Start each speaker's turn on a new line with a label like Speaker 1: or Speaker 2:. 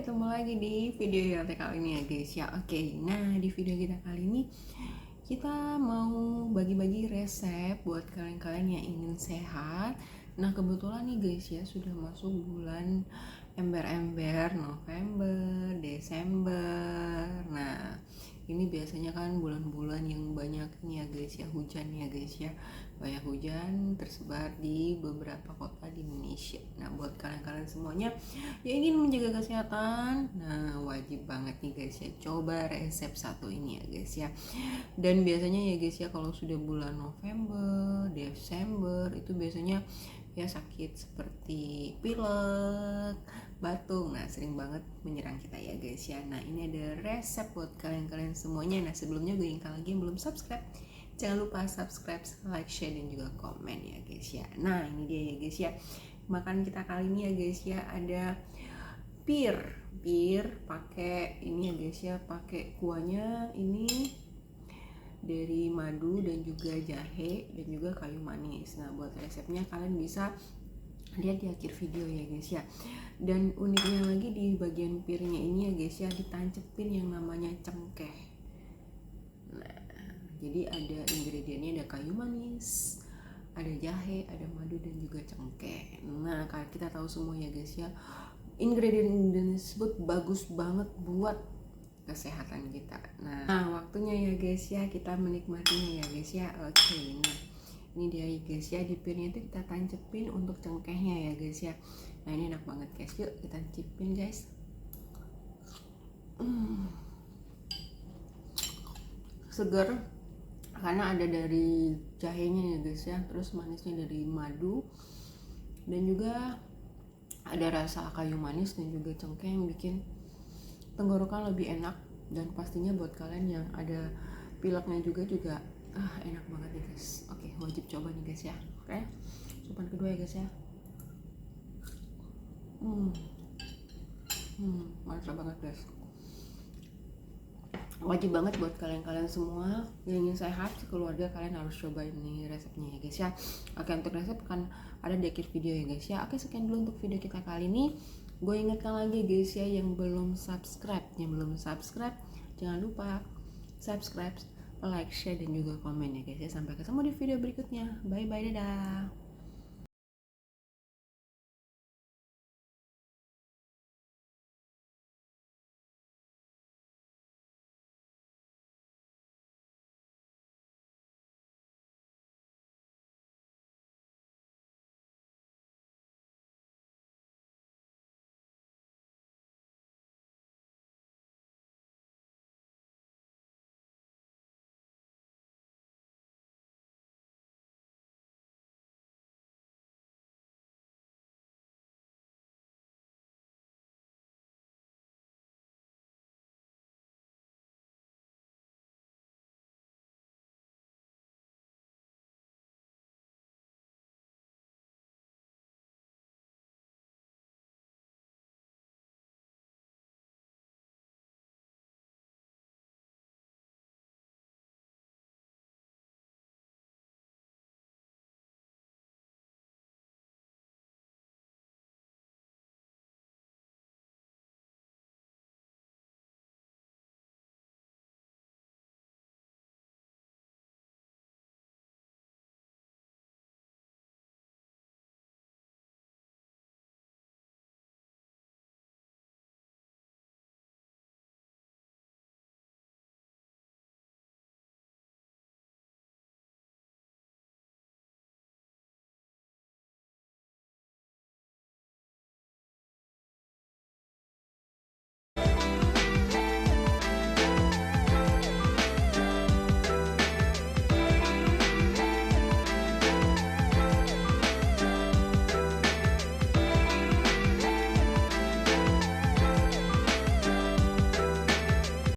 Speaker 1: ketemu lagi di video yang kali ini ya guys ya. Oke, nah di video kita kali ini kita mau bagi-bagi resep buat kalian-kalian yang ingin sehat. Nah kebetulan nih guys ya, sudah masuk bulan ember-ember November, Desember. Nah ini biasanya kan bulan-bulan yang banyak nih ya guys ya, hujan ya guys ya, banyak hujan tersebar di beberapa kota di Indonesia. Nah buat kalian-kalian semuanya yang ingin menjaga kesehatan, nah wajib banget nih guys ya, coba resep satu ini ya guys ya. Dan biasanya ya guys ya, kalau sudah bulan November, Desember itu biasanya ya sakit seperti pilek, batuk. Nah sering banget menyerang kita ya guys ya. Nah ini ada resep buat kalian-kalian semuanya. Nah sebelumnya gue ingin lagi yang belum subscribe, jangan lupa subscribe, like, share, dan juga komen ya guys ya. Nah ini dia ya guys ya, makan kita kali ini ya guys ya, ada pir pakai ini ya guys ya, pakai kuahnya ini dari madu dan juga jahe dan juga kayu manis. Nah buat resepnya kalian bisa lihat di akhir video ya guys ya. Dan uniknya lagi di bagian pirnya ini ya guys ya, ditancepin yang namanya cengkeh. Nah jadi ada ingredientnya, ada kayu manis, ada jahe, ada madu, dan juga cengkeh. Nah kalau kita tahu semua ya guys ya, ingredient tersebut bagus banget buat kesehatan kita. Nah waktunya ya guys ya, kita menikmatinya ya guys ya. Oke, nah ini dia ya guys ya, di pirnya itu kita tancepin untuk cengkehnya ya guys ya. Nah ini enak banget guys, yuk kita tancapin guys. Seger karena ada dari jahenya ya guys ya, terus manisnya dari madu, dan juga ada rasa kayu manis dan juga cengkeh yang bikin tenggorokan lebih enak. Dan pastinya buat kalian yang ada pileknya juga enak banget nih guys. Oke, wajib coba nih guys ya. Oke, supan kedua ya guys ya. Mantap banget guys. Wajib banget buat kalian semua yang ingin sehat sekeluarga, kalian harus cobain nih resepnya ya guys ya. Oke, untuk resep kan ada di akhir video ya guys ya. Oke, sekian dulu untuk video kita kali ini. Gue ingatkan lagi guys ya, yang belum subscribe jangan lupa subscribe, like, share, dan juga komen ya guys ya. Sampai ketemu di video berikutnya. Bye bye, dadah.